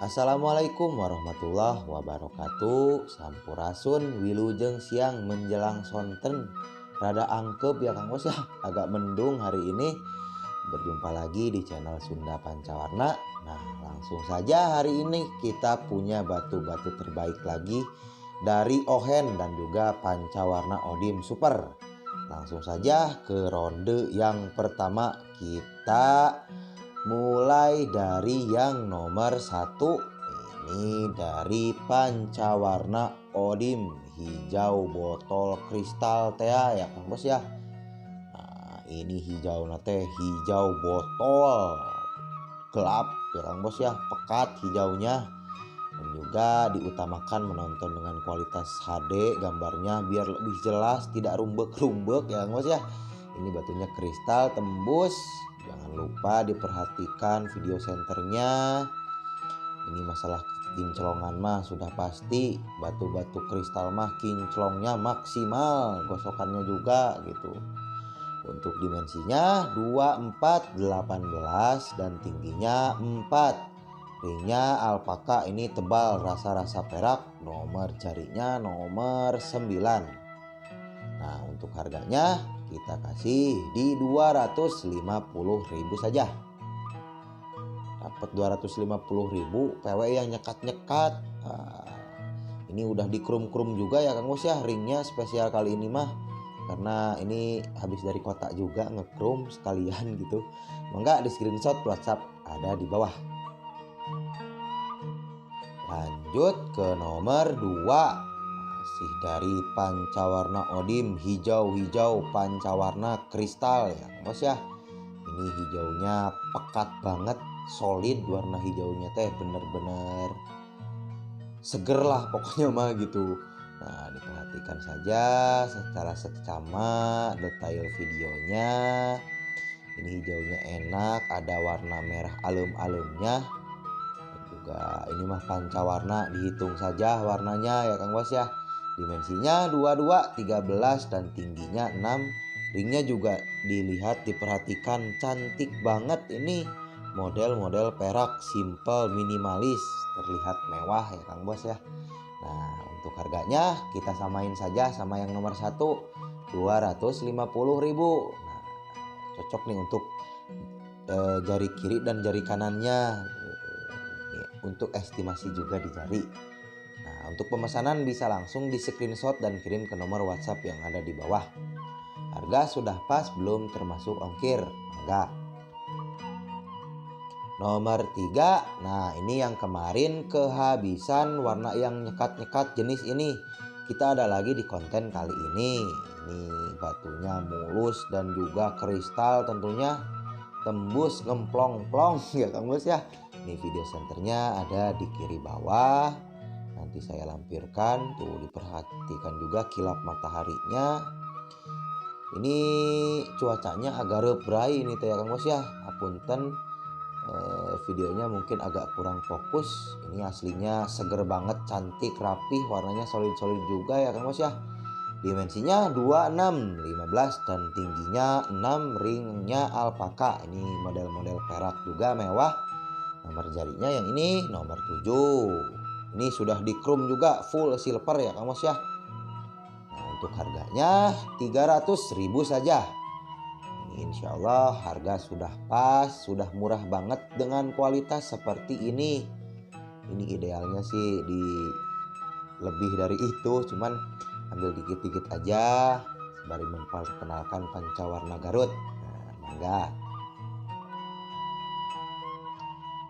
Assalamualaikum warahmatullahi wabarakatuh. Sampurasun wilujeng siang menjelang sonten. Rada angkep ya Kang Bos ya, agak mendung hari ini. Berjumpa lagi di channel Sunda Pancawarna. Nah, langsung saja hari ini kita punya batu-batu terbaik lagi dari Ohen dan juga Pancawarna Odim Super. Langsung saja ke ronde yang pertama. Kita mulai dari yang nomor 1. Ini dari Pancawarna Odim hijau botol kristal teh ya Kang Bos ya. Nah, ini hijau nate hijau botol gelap ya Kang Bos ya, pekat hijaunya. Dan juga diutamakan menonton dengan kualitas HD gambarnya biar lebih jelas, tidak rumbek-rumbek ya Kang Bos ya. Ini batunya kristal tembus. Jangan lupa diperhatikan video senternya. Ini masalah kinclongan mah sudah pasti batu-batu kristal mah kinclongnya maksimal, gosokannya juga gitu. Untuk dimensinya 24, 18 dan tingginya 4. Ringnya alpaka ini tebal, rasa-rasa perak, nomor jarinya nomor 9. Nah, untuk harganya kita kasih di 250.000 saja. Dapat 250.000 PW yang nyekat-nyekat. Ini udah dikrum-krum juga ya Kang Bos ya, ringnya spesial kali ini mah. Karena ini habis dari kota juga ngekrum sekalian gitu. Mangga di screenshot WhatsApp ada di bawah. Lanjut ke nomor 2. Masih dari Pancawarna Odim hijau-hijau Pancawarna kristal ya Bos ya. Ini hijaunya pekat banget, solid warna hijaunya teh, bener-bener seger lah pokoknya mah gitu. Nah, diperhatikan saja secara seksama detail videonya. Ini hijaunya enak, ada warna merah alum-alumnya. Juga ini mah pancawarna, dihitung saja warnanya ya Kang Bos ya. Dimensinya 22, 13 dan tingginya 6. Ringnya juga dilihat, diperhatikan, cantik banget. Ini model-model perak simple minimalis, terlihat mewah ya Kang Bos ya. Nah, untuk harganya kita samain saja sama yang nomor 1, 250.000. Nah, cocok nih untuk jari kiri dan jari kanannya. Untuk estimasi juga di jari. Nah, untuk pemesanan bisa langsung di screenshot dan kirim ke nomor WhatsApp yang ada di bawah. Harga sudah pas, belum termasuk ongkir. Enggak. Nomor 3. Nah, ini yang kemarin kehabisan warna yang nyekat-nyekat jenis ini. Kita ada lagi di konten kali ini. Ini batunya mulus dan juga kristal tentunya. Tembus ngemplong-plong ya Kang Bos ya. Ini video senternya ada di kiri bawah. Nanti saya lampirkan, tuh diperhatikan juga kilap mataharinya. Ini cuacanya agak rebrai ini teh ya Kang Bos ya. Apunten videonya mungkin agak kurang fokus. Ini aslinya seger banget, cantik, rapih, warnanya solid-solid juga ya Kang Bos ya. Dimensinya 26, 15 dan tingginya 6. Ringnya alpaka. Ini model-model perak juga mewah. Nomor jarinya yang ini nomor 7. Ini sudah dikrum juga full silver ya Kang Bos ya. Nah, untuk harganya 300.000 saja. Ini insya Allah harga sudah pas, sudah murah banget dengan kualitas seperti ini. Ini idealnya sih di lebih dari itu, cuman ambil dikit-dikit aja sembari memperkenalkan Pancawarna Garut. Nah, mangga.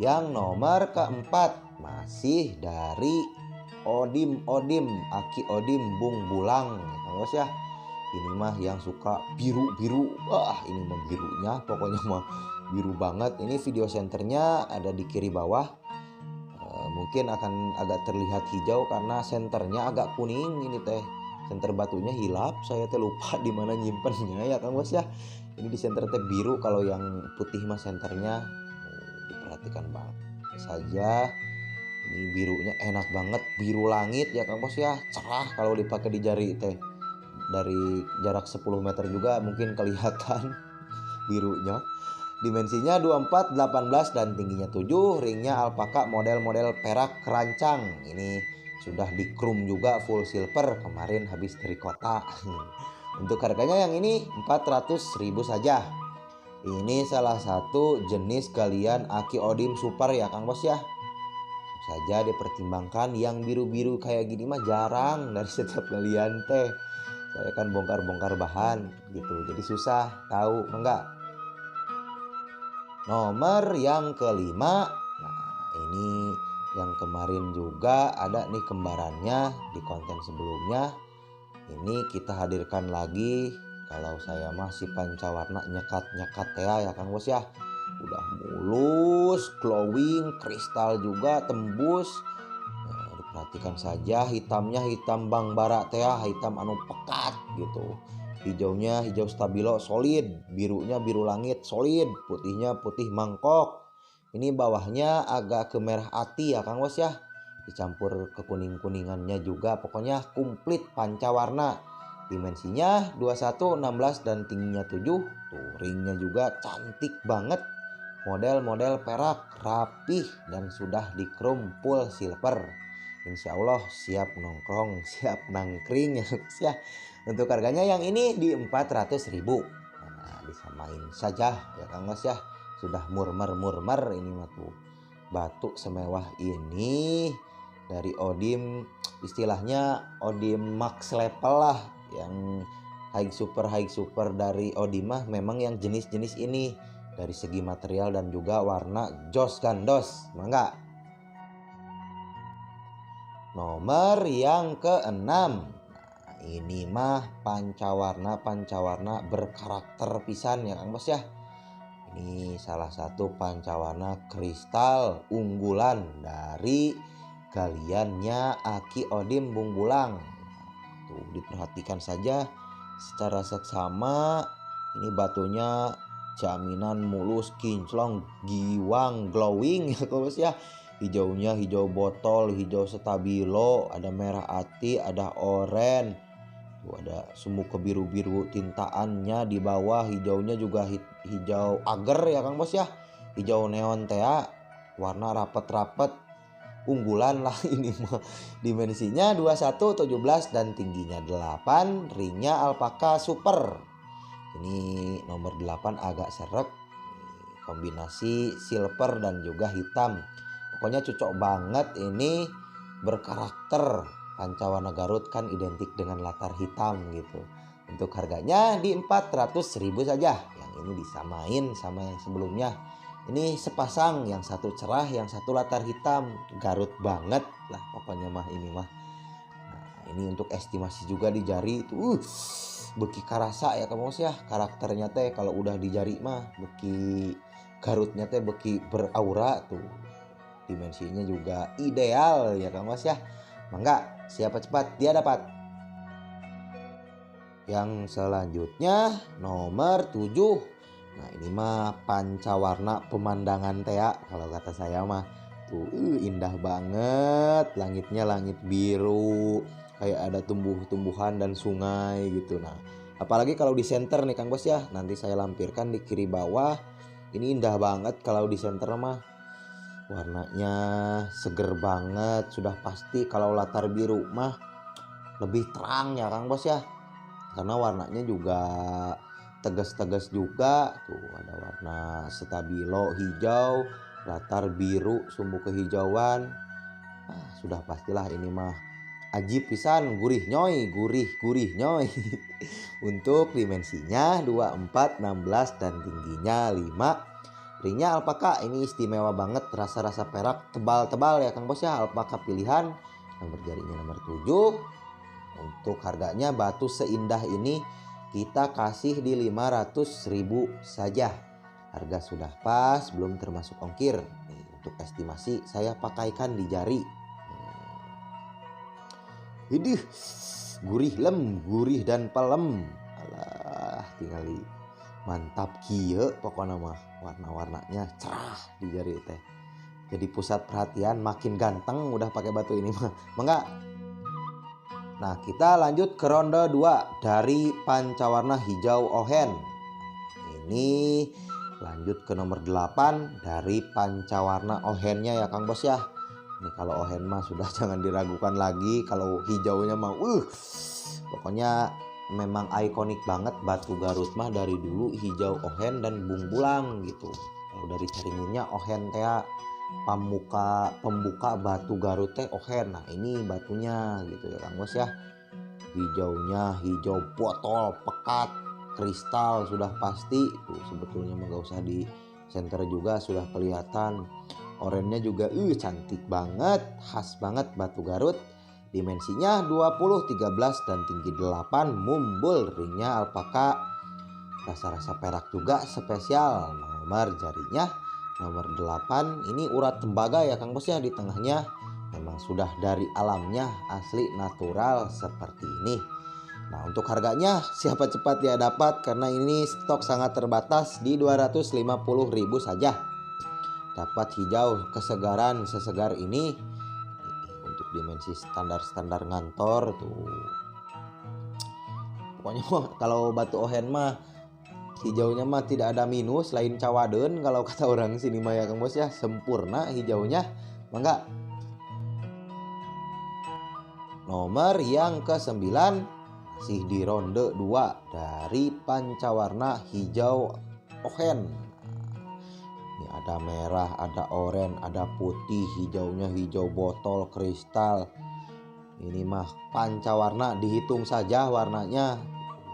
Yang nomor keempat masih dari Odim Aki Odim Bung Bulang ya Kang Bos ya. Ini mah yang suka biru-biru. Wah, ini mah birunya pokoknya mah biru banget. Ini video senternya ada di kiri bawah. Mungkin akan agak terlihat hijau karena senternya agak kuning ini teh. Senter batunya hilap, saya teh lupa di mana nyimpennya ya Kang Bos ya. Ini di senter teh biru, kalau yang putih mah senternya. Diperhatikan banget saja. Ini birunya enak banget, biru langit ya Kang Bos ya. Cerah kalau dipakai di jari teh. Dari jarak 10 meter juga mungkin kelihatan birunya. Dimensinya 24, 18 dan tingginya 7. Ringnya alpaka model-model perak kerancang. Ini sudah di chrome juga full silver, kemarin habis dari kota. Untuk harganya yang ini 400.000 saja. Ini salah satu jenis galian Aki Odim Super ya Kang Bos ya. Saja dipertimbangkan, yang biru-biru kayak gini mah jarang dari setiap galian teh. Saya kan bongkar-bongkar bahan gitu, jadi susah tahu enggak. Nomor yang kelima, nah ini yang kemarin juga ada nih kembarannya di konten sebelumnya. Ini kita hadirkan lagi. Kalau saya masih pancawarna nyekat-nyekat ya Kang Bos ya. Udah mulus, glowing, kristal juga tembus. Nah, diperhatikan saja hitamnya hitam Bang Bara teh, hitam anu pekat gitu. Hijaunya hijau stabilo solid, birunya biru langit solid, putihnya putih mangkok. Ini bawahnya agak ke merah ati ya Kang Bos ya. Dicampur ke kuning-kuningannya juga, pokoknya komplit pancawarna. Dimensinya 21, 16 dan tingginya 7. Tuh ringnya juga cantik banget. Model-model perak rapih dan sudah di chrome full silver. Insya Allah siap nongkrong, siap nangkring ya. Untuk harganya yang ini di 400.000. Nah, disamain saja ya Kang Mas ya. Sudah murmer ini mah tuh. Batu semewah ini dari Odim, istilahnya Odim max level lah, yang high super dari Odim mah memang yang jenis-jenis ini dari segi material dan juga warna jos gandos, mangga. Nomor yang keenam, nah ini mah pancawarna berkarakter pisan ya Kang Bos ya. Ini salah satu pancawarna kristal unggulan dari galiannya Aki Odim Bungbulang. Tuh diperhatikan saja secara seksama, ini batunya jaminan mulus, kinclong, giwang, glowing ya Kang Bos ya. Hijaunya hijau botol, hijau stabilo, ada merah ati, ada oranye. Tuh ada sumbu kebiru-biru tintaannya di bawah, hijaunya juga hijau agar ya Kang Bos ya. Hijau neon teh, warna rapet-rapet unggulan lah ini mah. Dimensinya 21, 17 dan tingginya 8. Ringnya alpaka super. Ini nomor 8 agak serek, kombinasi silver dan juga hitam. Pokoknya cocok banget, ini berkarakter. Pancawarna Garut kan identik dengan latar hitam gitu. Untuk harganya di 400.000 saja. Yang ini disamain sama yang sebelumnya. Ini sepasang, yang satu cerah, yang satu latar hitam. Garut banget lah pokoknya mah ini mah. Nah, ini untuk estimasi juga di jari tuh. Beki karasa ya kamu sih ya, karakternya teh kalau udah di jari mah beki Garutnya teh beki beraura tuh. Dimensinya juga ideal ya Kang Mas ya. Mangga, siapa cepat dia dapat. Yang selanjutnya nomor 7. Nah ini mah pancawarna pemandangan teh ya, kalau kata saya mah tuh indah banget. Langitnya langit biru, kayak ada tumbuh-tumbuhan dan sungai gitu. Nah apalagi kalau di center nih Kang Bos ya, nanti saya lampirkan di kiri bawah. Ini indah banget kalau di center mah. Warnanya seger banget, sudah pasti kalau latar biru mah lebih terang ya Kang Bos ya. Karena warnanya juga tegas-tegas juga. Tuh ada warna stabilo hijau, latar biru, sumbu kehijauan. Nah, sudah pastilah ini mah ajib pisan, gurih nyoy. Untuk dimensinya 24, 16 dan tingginya 5. Ringnya alpaka, ini istimewa banget, rasa-rasa perak tebal-tebal ya Kang Bos ya. Alpaka pilihan, nomor jarinya nomor 7. Untuk harganya batu seindah ini kita kasih di 500.000 saja. Harga sudah pas, belum termasuk ongkir. Nih, untuk estimasi saya pakaikan di jari. Idih, gurih dan pelem. Alah, tinggal mantap kieu pokoknya mah. Warna-warnanya cerah di jari teh. Jadi pusat perhatian, makin ganteng udah pakai batu ini mah. Mangga. Nah, kita lanjut ke ronde 2 dari pancawarna hijau ohen. Ini Lanjut ke nomor 8 dari pancawarna ohennya ya Kang Bos ya. Ini kalau ohen mah sudah jangan diragukan lagi. Kalau hijaunya mah pokoknya memang ikonik banget batu Garut mah dari dulu hijau ohen dan bungbulang gitu. Kalau dari caringinnya ohen kayak pembuka batu Garut teh ohen. Nah ini batunya gitu ya Kang Bos ya. Hijaunya hijau botol pekat kristal sudah pasti tuh, sebetulnya mah gak usah di center juga sudah kelihatan. Orennya juga cantik banget, khas banget batu Garut. Dimensinya 20, 13 dan tinggi 8, mumbul, ringnya alpaka. Rasa-rasa perak juga spesial. Nomor jarinya nomor 8, ini urat tembaga ya Kang Bos ya di tengahnya. Memang sudah dari alamnya, asli natural seperti ini. Nah untuk harganya siapa cepat dia dapat karena ini stok sangat terbatas di 250.000 saja. Dapat hijau kesegaran sesegar ini untuk dimensi standar ngantor tuh. Pokoknya kalau batu ohen mah hijaunya mah tidak ada minus lain cawaden kalau kata orang sini mah ya Kang Bos ya, sempurna hijaunya. Mangga. Nomor yang ke-9 masih di ronde 2 dari pancawarna hijau ohen. Ini ada merah, ada oranye, ada putih, hijaunya hijau botol kristal. Ini mah pancawarna dihitung saja warnanya.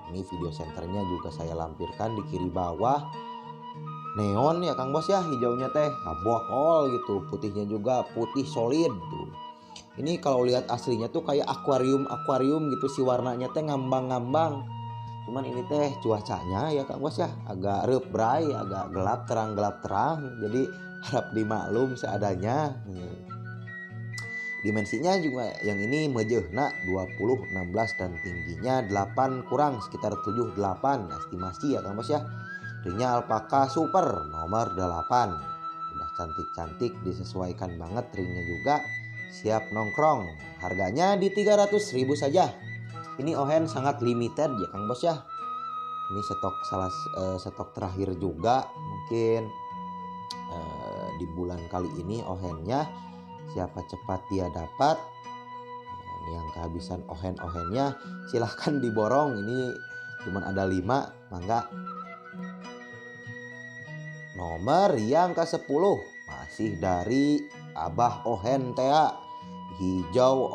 Ini video senternya juga saya lampirkan di kiri bawah. Neon ya Kang Bos ya hijaunya teh, botol gitu, putihnya juga putih solid tuh. Ini kalau lihat aslinya tuh kayak akuarium gitu si warnanya teh ngambang-ngambang. Cuman ini teh cuacanya ya Kang Bos ya agak rebray, agak gelap terang. Jadi harap dimaklum seadanya. Dimensinya juga yang ini mejehna 20, 16 dan tingginya 8 kurang sekitar 7, 8 estimasi ya Kang Bos ya. Ringnya alpaka super nomor 8. Udah cantik-cantik disesuaikan banget ringnya juga. Siap nongkrong. Harganya di 300.000 saja. Ini ohen sangat limited ya Kang Bos ya. Ini stok terakhir juga mungkin di bulan kali ini ohennya. Siapa cepat dia dapat. Ini yang kehabisan ohennya silahkan diborong. Ini cuma ada 5, mangga. Nomor yang ke-10 masih dari Abah Ohen Tea hijau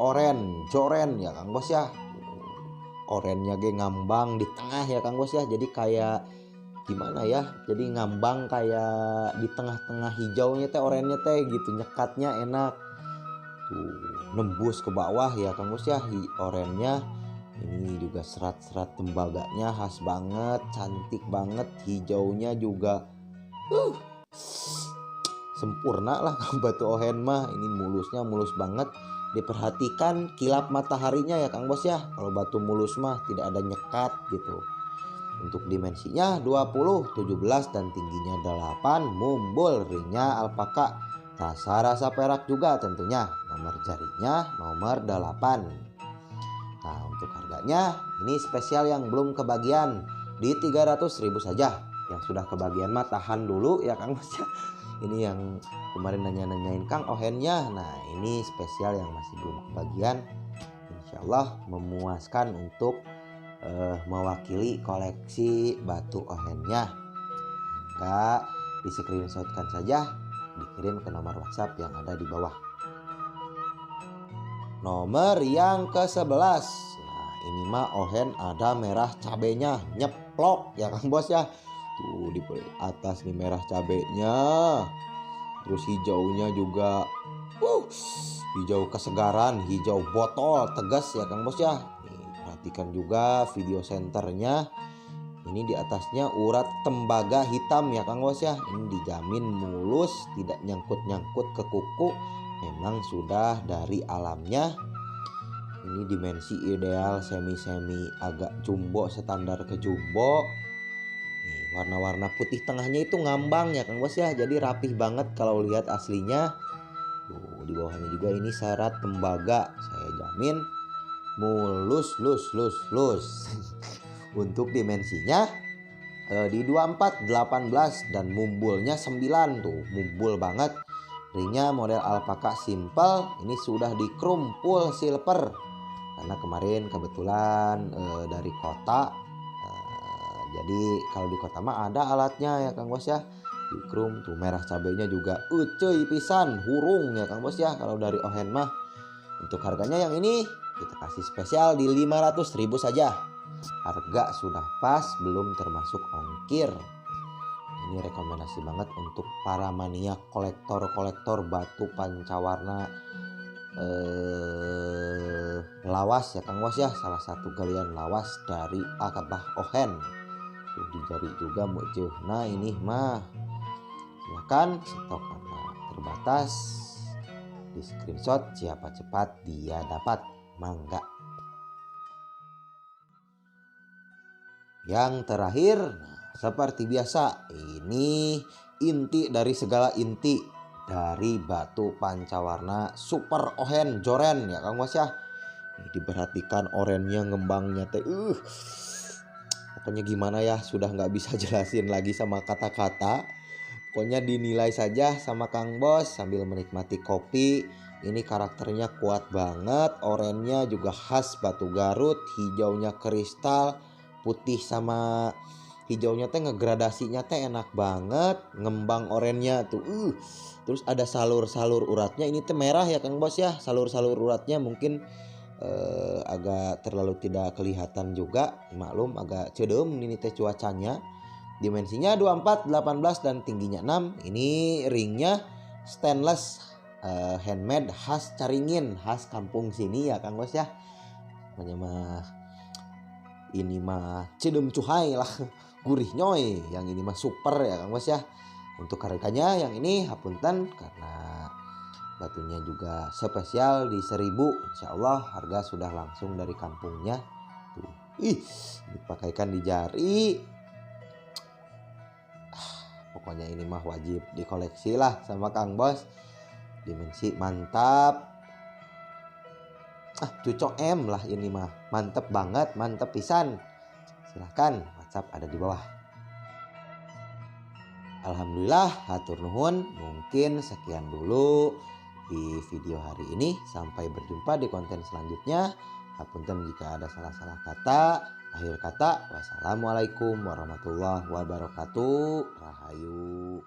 joren ya Kang Bos ya. Orennya ge ngambang di tengah ya Kang Bos ya. Jadi kayak gimana ya? Jadi ngambang kayak di tengah-tengah hijaunya teh orennya teh gitu, nyekatnya enak. Tuh, nembus ke bawah ya Kang Bos ya orennya. Ini juga serat-serat tembaganya khas banget, cantik banget, hijaunya juga sempurna lah batu ohen mah. Ini mulusnya mulus banget. Diperhatikan kilap mataharinya ya Kang Bos ya. Kalau batu mulus mah tidak ada nyekat gitu. Untuk dimensinya 20, 17 dan tingginya 8, mumbul, ringnya alpaka. Rasa perak juga tentunya. Nomor jarinya nomor 8. Nah untuk harganya ini spesial yang belum kebagian di 300.000 saja. Yang sudah kebagian mah tahan dulu ya Kang Bos ya. Ini yang kemarin nanyain Kang ohennya. Nah ini spesial yang masih belum kebagian. Insya Allah memuaskan untuk mewakili koleksi batu ohennya. Enggak, di screenshotkan saja, dikirim ke nomor WhatsApp yang ada di bawah. Nomor yang ke-11. Nah ini mah ohen ada merah cabenya nyeplok ya Kang Bos ya. Tuh di atas nih merah cabenya. Terus hijaunya juga hijau kesegaran, hijau botol tegas ya Kang Bos ya. Nih, perhatikan juga video senternya. Ini di atasnya urat tembaga hitam ya Kang Bos ya. Ini dijamin mulus, tidak nyangkut-nyangkut ke kuku. Memang sudah dari alamnya. Ini dimensi ideal semi agak jumbo, standar ke jumbo. Warna-warna putih tengahnya itu ngambang ya Kang Bos ya. Jadi rapih banget kalau lihat aslinya. Di bawahnya juga ini syarat tembaga. Saya jamin mulus. Untuk dimensinya di 24, 18 dan mumbulnya 9 tuh, mumbul banget. Ringnya model alpaka simple, ini sudah dikrumpul silver karena kemarin kebetulan dari kota. Jadi kalau di kota mah ada alatnya ya Kang Bos ya, dikrum tuh. Merah cabenya juga ucuy pisan, hurung ya Kang Bos ya kalau dari Ohen mah. Untuk harganya yang ini kita kasih spesial di 500.000 saja. Harga sudah pas, belum termasuk ongkir. Ini rekomendasi banget untuk para mania kolektor batu pancawarna lawas ya Kang Bos ya, salah satu galian lawas dari Akabah Ohen. Tuh di jari juga mucuh. Nah ini mah silakan, stok karena terbatas. Di screenshot, siapa cepat dia dapat. Mangga. Yang terakhir, seperti biasa, ini inti dari segala inti dari batu pancawarna super Ohen Joren ya Kang Bos ya. Ini diperhatikan orennya, ngembangnya teh pokoknya gimana ya, sudah nggak bisa jelasin lagi sama kata-kata. Pokoknya dinilai saja sama Kang Bos sambil menikmati kopi. Ini karakternya kuat banget, orennya juga khas batu Garut, hijaunya kristal, putih sama hijaunya teh ngegradasinya teh enak banget, ngembang orennya tuh. Terus ada salur-salur uratnya, ini teh merah ya Kang Bos ya, salur-salur uratnya mungkin agak terlalu tidak kelihatan juga, maklum agak cedem ini teh cuacanya. Dimensinya 24, 18 dan tingginya 6. Ini ringnya stainless handmade khas Caringin, khas kampung sini ya Kang Bos ya. Pokoknya mah ini mah cedem cuhai lah, gurih nyoy. Yang ini mah super ya Kang Bos ya. Untuk harganya yang ini hapunten karena batunya juga spesial di 1000. Insya Allah harga sudah langsung dari kampungnya. Tuh. Dipakaikan di jari. Pokoknya ini mah wajib dikoleksi lah sama Kang Bos. Dimensi mantap. Cucok M lah ini mah. Mantep banget, mantep pisan. Silahkan, WhatsApp ada di bawah. Alhamdulillah, hatur nuhun. Mungkin sekian dulu di video hari ini. Sampai berjumpa di konten selanjutnya. Hapunten jika ada salah-salah kata. Akhir kata, wassalamualaikum warahmatullahi wabarakatuh. Rahayu.